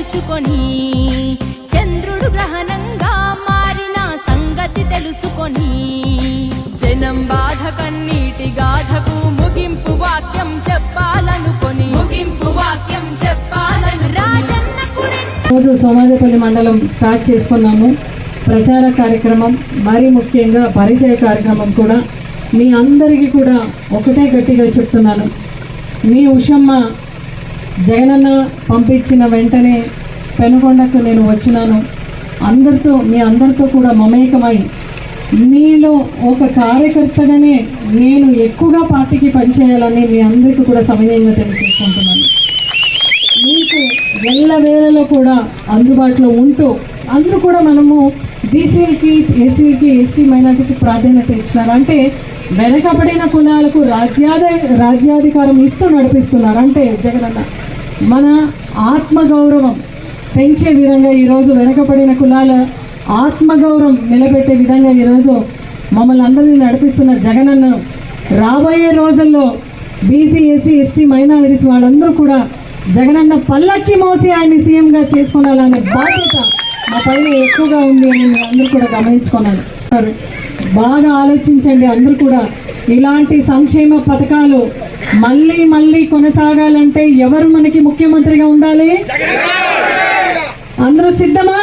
తలుచుకొని చంద్రుడు గ్రహణంగా మారిన సంగతి తెలుసుకొని జనం బాధ కన్నీటి గాథకు ముగింపు వాక్యం చెప్పాలనుకొని రాజన్నకు రోజు సోమాజపల్లి మండలం స్టార్ట్ చేసుకున్నాము ప్రచార కార్యక్రమం, మరీ ముఖ్యంగా పరిచయ కార్యక్రమం కూడా. మీ అందరికీ కూడా ఒకటే గట్టిగా చెప్తున్నాను, మీ ఉషమ్మ జగనన్న పంపించిన వెంటనే పెనుకొండకు నేను వచ్చినాను. మీ అందరితో కూడా మమేకమై మీలో ఒక కార్యకర్తగానే నేను ఎక్కువగా పార్టీకి పనిచేయాలని మీ అందరికీ కూడా సమయంగా తెలియజేసుకుంటున్నాను. మీకు ఎల్లవేళలో కూడా అందుబాటులో ఉంటూ అందరూ కూడా మనము బీసీలకి, ఎస్సీలకి, ఎస్టీ మైనార్టీస్కి ప్రాధాన్యత ఇచ్చినారు. అంటే వెనకబడిన కులాలకు రాజ్యాధికారం ఇస్తూ నడిపిస్తున్నారు. అంటే జగనన్న మన ఆత్మగౌరవం పెంచే విధంగా ఈరోజు వెనకబడిన కులాల ఆత్మగౌరవం నిలబెట్టే విధంగా ఈరోజు మమ్మల్ని అందరినీ నడిపిస్తున్న జగనన్నను రాబోయే రోజుల్లో బీసీ, ఎస్సీ, ఎస్టీ మైనారిటీస్ వాళ్ళందరూ కూడా జగనన్న పల్లకి మోసి ఆయన్ని సీఎంగా చేసుకోవాలనే బాధ్యత మా పైన ఎక్కువగా ఉంది అని మీరు అందరూ కూడా గమనించుకున్నారు. బాగా ఆలోచించండి అందరూ కూడా. ఇలాంటి సంక్షేమ పథకాలు మళ్ళీ మళ్ళీ కొనసాగాలంటే ఎవరు మనకి ముఖ్యమంత్రిగా ఉండాలి? అందరూ సిద్ధమా?